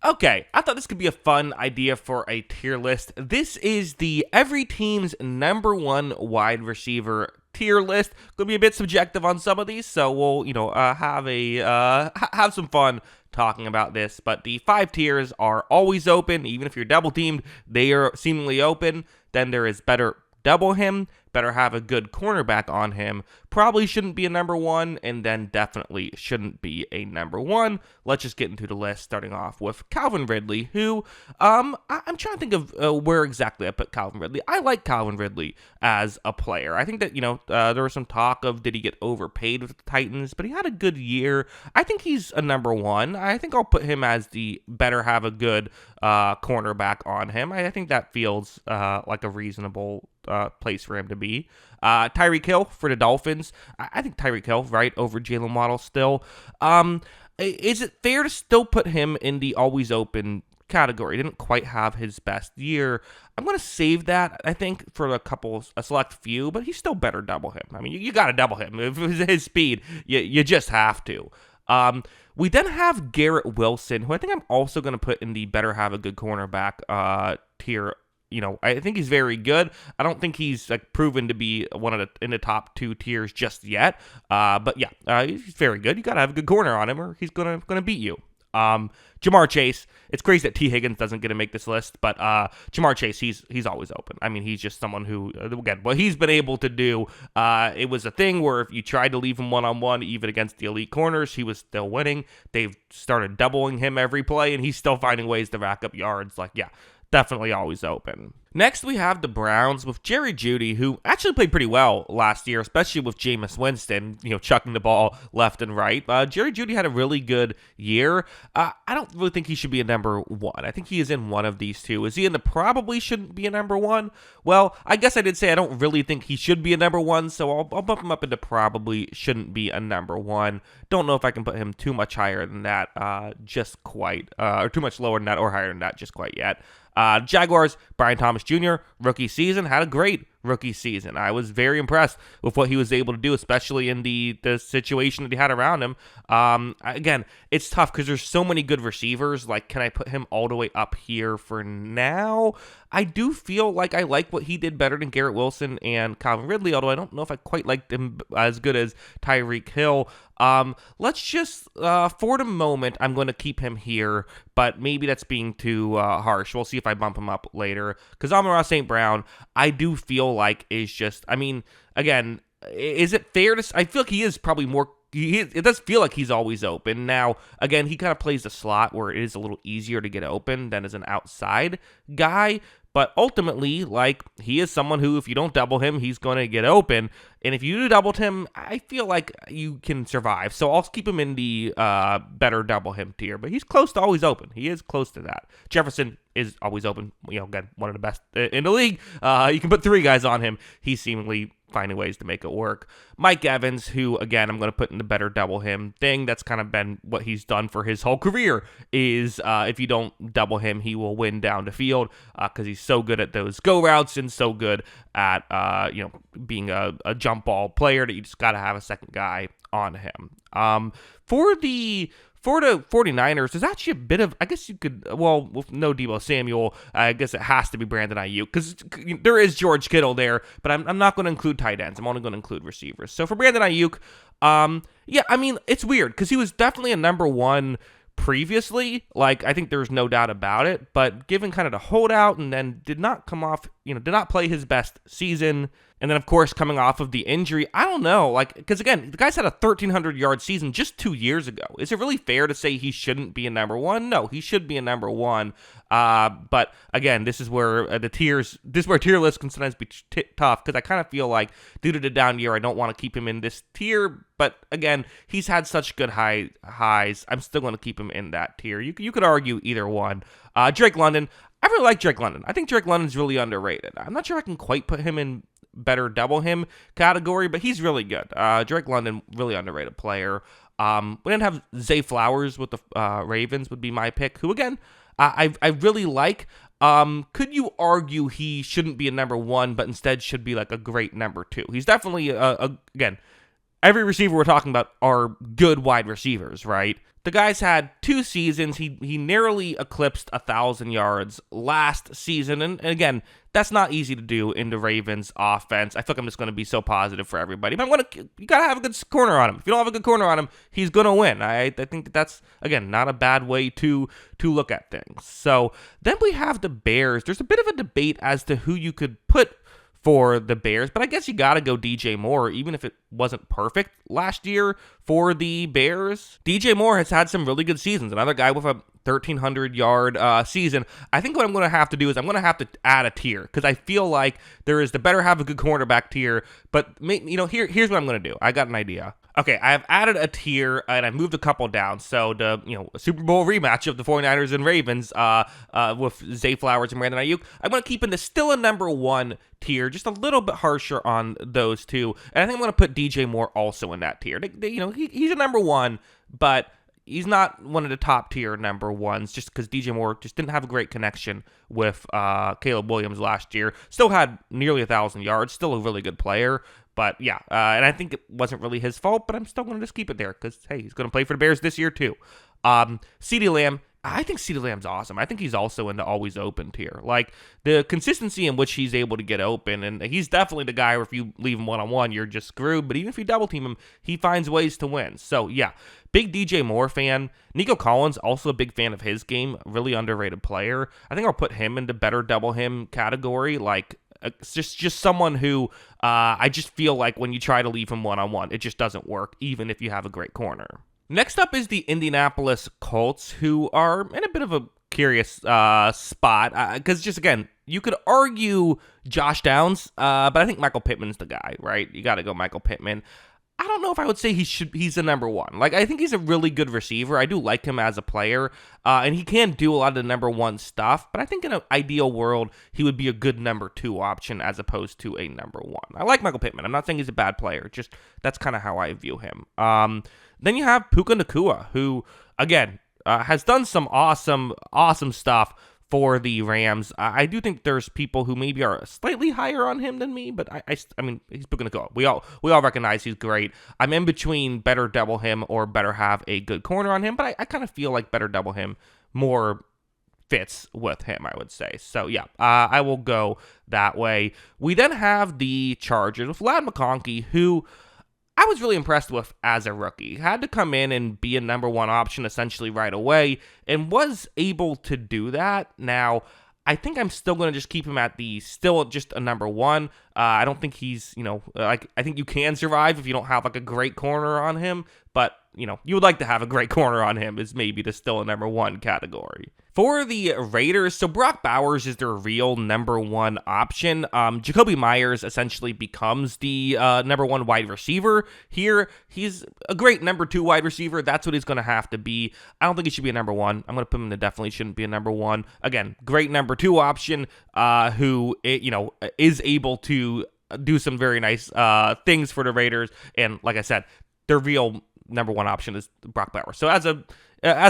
Okay, I thought this could be a fun idea for a tier list. This is the every team's number one wide receiver tier list. Going to be a bit subjective on some of these, so we'll have some fun talking about this. But the 5 tiers are always open, even if you're double teamed, they are seemingly open. Then there is better double him, better have a good cornerback on him, probably shouldn't be a number one, and then definitely shouldn't be a number one. Let's just get into the list, starting off with Calvin Ridley, who, I'm trying to think of where exactly I put Calvin Ridley. I like Calvin Ridley as a player. I think that, there was some talk of did he get overpaid with the Titans, but he had a good year. I think he's a number one. I think I'll put him as the better have a good cornerback on him. I think that feels like a reasonable place for him to be. Tyreek Hill for the Dolphins. I think Tyreek Hill right over Jalen Waddle still. Is it fair to still put him in the always open category? He didn't quite have his best year. I'm going to save that, I think, for a select few, but he's still better double him. I mean, you got to double him. If it's his speed, you just have to. We then have Garrett Wilson, who I think I'm also going to put in the better have a good cornerback tier. I think he's very good. I don't think he's proven to be in the top 2 tiers just yet. But yeah, he's very good. You got to have a good corner on him, or he's gonna beat you. Jamar Chase. It's crazy that T. Higgins doesn't get to make this list, but Jamar Chase, he's always open. I mean, he's just someone who, again, what he's been able to do, it was a thing where if you tried to leave him one-on-one, even against the elite corners, he was still winning. They've started doubling him every play, and he's still finding ways to rack up yards. Definitely always open. Next, we have the Browns with Jerry Jeudy, who actually played pretty well last year, especially with Jameis Winston, chucking the ball left and right. Jerry Jeudy had a really good year. I don't really think he should be a number one. I think he is in one of these two. Is he in the probably shouldn't be a number one? Well, I guess I did say I don't really think he should be a number one, so I'll bump him up into probably shouldn't be a number one. Don't know if I can put him too much higher than that, just quite, or too much lower than that or higher than that just quite yet. Jaguars, Brian Thomas Jr., rookie season, had a great rookie season. I was very impressed with what he was able to do, especially in the situation that he had around him. Again, it's tough because there's so many good receivers. Can I put him all the way up here for now? I do feel like I like what he did better than Garrett Wilson and Calvin Ridley, although I don't know if I quite liked him as good as Tyreek Hill. Let's just, for the moment, I'm going to keep him here, but maybe that's being too harsh. We'll see if I bump him up later. Because Amon-Ra St. Brown, I do feel like is just, again, is it fair to, I feel like he is probably more, it does feel like he's always open. Now, again, he kind of plays the slot where it is a little easier to get open than as an outside guy. But ultimately, he is someone who, if you don't double him, he's going to get open. And if you do double him, I feel like you can survive. So I'll keep him in the better double him tier. But he's close to always open. He is close to that. Jefferson is always open. Again, one of the best in the league. You can put 3 guys on him. He's seemingly finding ways to make it work. Mike Evans, who, again, I'm going to put in the better double him thing. That's kind of been what he's done for his whole career, is if you don't double him, he will win down the field because he's so good at those go routes and so good at, being a jump ball player that you just got to have a second guy on him. For the 49ers, there's actually a bit of, I guess you could, well, with no Deebo Samuel, I guess it has to be Brandon Ayuk, because there is George Kittle there, but I'm not going to include tight ends. I'm only going to include receivers. So for Brandon Ayuk, it's weird, because he was definitely a number one previously. I think there's no doubt about it, but given kind of the holdout and then did not play his best season. And then, of course, coming off of the injury, I don't know, because again, the guy's had a 1,300-yard season just 2 years ago. Is it really fair to say he shouldn't be a number one? No, he should be a number one. But again, this is where tier lists can sometimes be tough, because I kind of feel like due to the down year, I don't want to keep him in this tier. But again, he's had such good highs. I'm still going to keep him in that tier. You could argue either one. Drake London, I really like Drake London. I think Drake London's really underrated. I'm not sure I can quite put him in better double him category, but he's really good. Drake London, really underrated player. We didn't have Zay Flowers with the Ravens would be my pick, who again, I really like. Could you argue he shouldn't be a number one, but instead should be a great number two? He's definitely, again, every receiver we're talking about are good wide receivers, right? The guy's had 2 seasons. He narrowly eclipsed 1,000 yards last season. And again, that's not easy to do in the Ravens offense. I feel like I'm just going to be so positive for everybody. But you got to have a good corner on him. If you don't have a good corner on him, he's going to win. I think that's, again, not a bad way to look at things. So then we have the Bears. There's a bit of a debate as to who you could put for the Bears, but I guess you got to go DJ Moore, even if it wasn't perfect last year for the Bears. DJ Moore has had some really good seasons. Another guy with a 1,300-yard season. I think what I'm going to have to do is I'm going to have to add a tier, because I feel like there is the better have a good cornerback tier, but here's what I'm going to do. I got an idea. Okay, I have added a tier, and I moved a couple down. So the a Super Bowl rematch of the 49ers and Ravens with Zay Flowers and Brandon Ayuk, I'm going to keep in the still a number 1 tier, just a little bit harsher on those two. And I think I'm going to put DJ Moore also in that tier. He's a number 1, but he's not one of the top tier number 1s, just because DJ Moore just didn't have a great connection with Caleb Williams last year. Still had nearly 1,000 yards, still a really good player. But yeah, and I think it wasn't really his fault, but I'm still going to just keep it there because, hey, he's going to play for the Bears this year too. CeeDee Lamb, I think CeeDee Lamb's awesome. I think he's also in the always open tier. Like, the consistency in which he's able to get open, and he's definitely the guy where if you leave him one-on-one, you're just screwed. But even if you double team him, he finds ways to win. So yeah, big DJ Moore fan. Nico Collins, also a big fan of his game. Really underrated player. I think I'll put him into better double him category. Like, it's just someone who I just feel like when you try to leave him one-on-one, it just doesn't work, even if you have a great corner. Next up is the Indianapolis Colts, who are in a bit of a curious spot. Because just, again, you could argue Josh Downs, but I think Michael Pittman's the guy, right? You got to go Michael Pittman. I don't know if I would say he's a number 1. Like, I think he's a really good receiver. I do like him as a player, and he can do a lot of the number 1 stuff, but I think in an ideal world, he would be a good number 2 option as opposed to a number 1. I like Michael Pittman. I'm not saying he's a bad player, just that's kind of how I view him. Then you have Puka Nacua, who, again, has done some awesome stuff for the Rams. I do think there's people who maybe are slightly higher on him than me, but I mean, he's going to go. We all recognize he's great. I'm in between better double him or better have a good corner on him, but I kind of feel like better double him more fits with him, I would say. So yeah, I will go that way. We then have the Chargers with Ladd McConkey, who I was really impressed with as a rookie. Had to come in and be a number 1 option essentially right away, and was able to do that. Now, I think I'm still going to just keep him at still just a number 1. I don't think he's, I think you can survive if you don't have like a great corner on him, but you would like to have a great corner on him is maybe the still a number 1 category. For the Raiders, so Brock Bowers is their real number 1 option. Jacoby Myers essentially becomes the number 1 wide receiver here. He's a great number 2 wide receiver. That's what he's going to have to be. I don't think he should be a number 1. I'm going to put him in the definitely shouldn't be a number 1. Again, great number 2 option who, is able to do some very nice things for the Raiders. And like I said, their real number 1 option is Brock Bowers. So as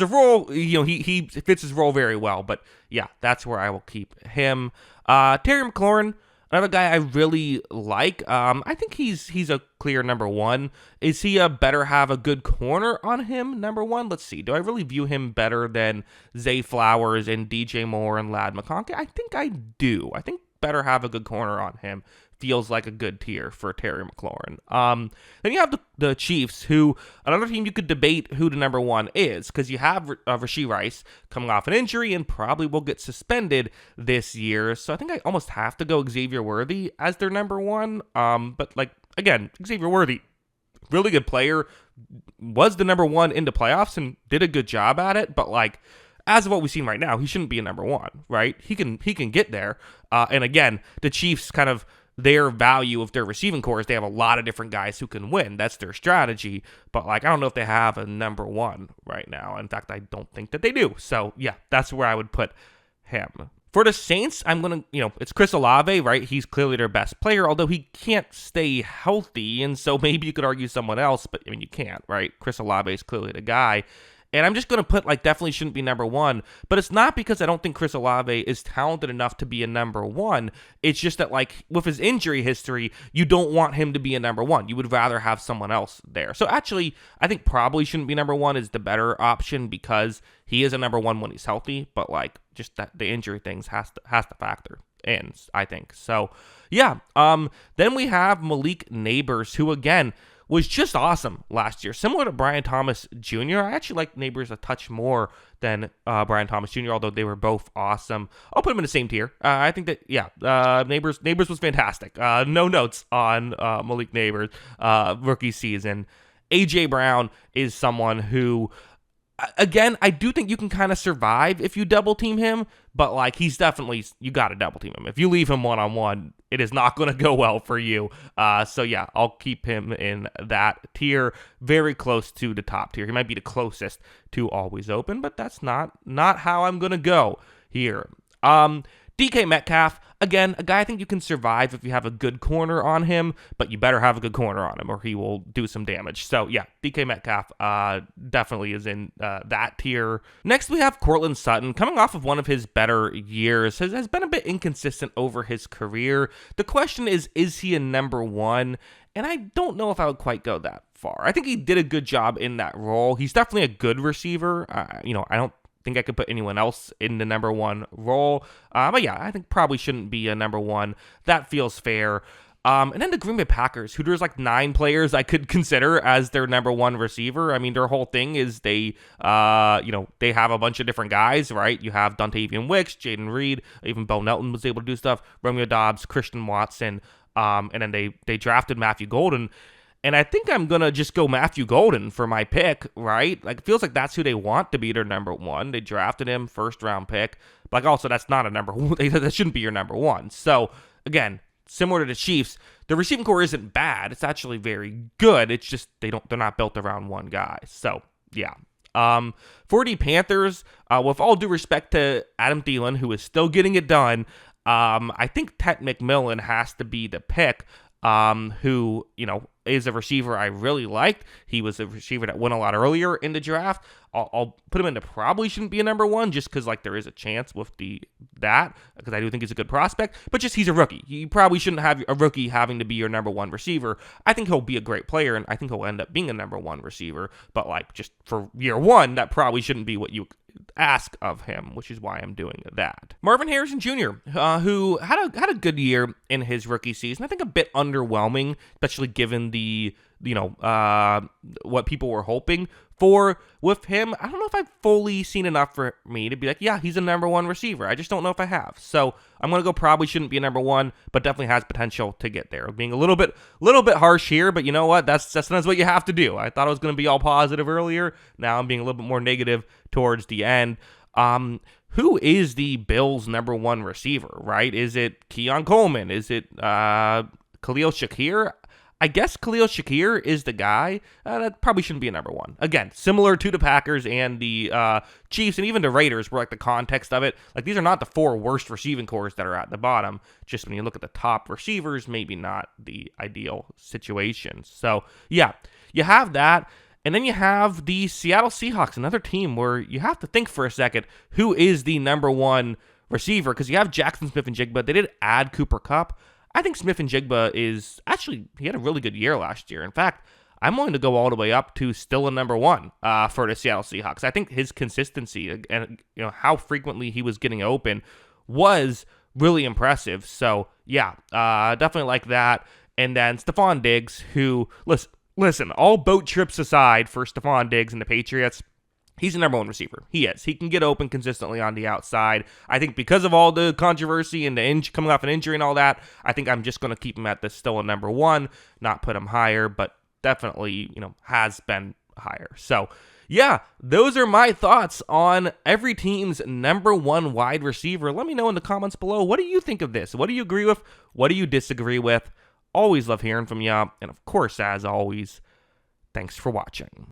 a role, he fits his role very well. But yeah, that's where I will keep him. Terry McLaurin, another guy I really like. I think he's a clear number 1. Is he better have a good corner on him? Number 1. Let's see. Do I really view him better than Zay Flowers and DJ Moore and Ladd McConkey? I think I do. I think better have a good corner on him feels like a good tier for Terry McLaurin. Then you have the Chiefs, who, another team you could debate who the number 1 is, because you have Rashee Rice coming off an injury and probably will get suspended this year. So I think I almost have to go Xavier Worthy as their number 1. But again, Xavier Worthy, really good player, was the number 1 in the playoffs and did a good job at it. But as of what we've seen right now, he shouldn't be a number 1, right? He can get there. And again, the Chiefs kind of, their value of their receiving core is they have a lot of different guys who can win. That's their strategy. But I don't know if they have a number 1 right now. In fact, I don't think that they do. So yeah, that's where I would put him. For the Saints, I'm going to, it's Chris Olave, right? He's clearly their best player, although he can't stay healthy. And so maybe you could argue someone else, but you can't, right? Chris Olave is clearly the guy. And I'm just going to put, like, definitely shouldn't be number one. But it's not because I don't think Chris Olave is talented enough to be a number one. It's just that, like, with his injury history, you don't want him to be a number one. You would rather have someone else there. So actually, I think probably shouldn't be number one is the better option because he is a number one when he's healthy. But, like, just that the injury things has to factor in, I think. So, yeah. Then we have Malik Neighbors, who, again, was just awesome last year. Similar to Brian Thomas Jr., I actually like Neighbors a touch more than Brian Thomas Jr., although they were both awesome. I'll put them in the same tier. I think that, Neighbors was fantastic. No notes on Malik Neighbors' rookie season. A.J. Brown is someone who, again, I do think you can kind of survive if you double team him, but like he's definitely, you got to double team him. If you leave him one-on-one, it is not going to go well for you. So yeah, I'll keep him in that tier, very close to the top tier. He might be the closest to always open, but that's not how I'm going to go here. DK Metcalf, again, a guy I think you can survive if you have a good corner on him, but you better have a good corner on him or he will do some damage. So yeah, DK Metcalf definitely is in that tier. Next, we have Courtland Sutton, coming off of one of his better years, has been a bit inconsistent over his career. The question is he a number one? And I don't know if I would quite go that far. I think he did a good job in that role. He's definitely a good receiver. I don't think I could put anyone else in the number one role. But yeah, I think probably shouldn't be a number one. That feels fair. And then the Green Bay Packers, who there's like 9 players I could consider as their number one receiver. I mean, their whole thing is they have a bunch of different guys, right? You have Dontavian Wicks, Jaden Reed, even Bo Nelton was able to do stuff, Romeo Doubs, Christian Watson, and then they drafted Matthew Golden. And I think I'm going to just go Matthew Golden for my pick, right? Like, it feels like that's who they want to be their number one. They drafted him, first-round pick. But like, also, that's not a number one. That shouldn't be your number one. So, again, similar to the Chiefs, the receiving core isn't bad. It's actually very good. It's just they're not built around one guy. So, yeah. For the Panthers, with all due respect to Adam Thielen, who is still getting it done, I think Ted McMillan has to be the pick. Who, is a receiver I really liked. He was a receiver that went a lot earlier in the draft. I'll put him into probably shouldn't be a number one just because like there is a chance with because I do think he's a good prospect, but just he's a rookie. You probably shouldn't have a rookie having to be your number one receiver. I think he'll be a great player and I think he'll end up being a number one receiver, but like just for year one, that probably shouldn't be what you ask of him, which is why I'm doing that. Marvin Harrison Jr., who had a good year in his rookie season. I think a bit underwhelming, especially given the what people were hoping for with him. I don't know if I've fully seen enough for me to be like, yeah, he's a number one receiver. I just don't know if I have. So I'm going to go probably shouldn't be a number one, but definitely has potential to get there. Being a little bit harsh here, but you know what? That's what you have to do. I thought I was going to be all positive earlier. Now I'm being a little bit more negative towards the end. Who is the Bills' number one receiver, right? Is it Keon Coleman? Is it Khalil Shakir? I guess Khalil Shakir is the guy. That probably shouldn't be a number one. Again, similar to the Packers and the Chiefs and even the Raiders, where like the context of it, like these are not the 4 worst receiving cores that are at the bottom. Just when you look at the top receivers, maybe not the ideal situation. So yeah, you have that. And then you have the Seattle Seahawks, another team where you have to think for a second, who is the number one receiver? Because you have Jackson Smith-Njigba. They did add Cooper Kupp. I think Smith-Njigba he had a really good year last year. In fact, I'm willing to go all the way up to still a number one for the Seattle Seahawks. I think his consistency and how frequently he was getting open was really impressive. So yeah, definitely like that. And then Stephon Diggs, who, listen, all boat trips aside for Stephon Diggs and the Patriots, he's the number one receiver. He is. He can get open consistently on the outside. I think because of all the controversy and the coming off an injury and all that, I think I'm just going to keep him at still a number one, not put him higher, but definitely, has been higher. So, yeah, those are my thoughts on every team's number one wide receiver. Let me know in the comments below. What do you think of this? What do you agree with? What do you disagree with? Always love hearing from you. And of course, as always, thanks for watching.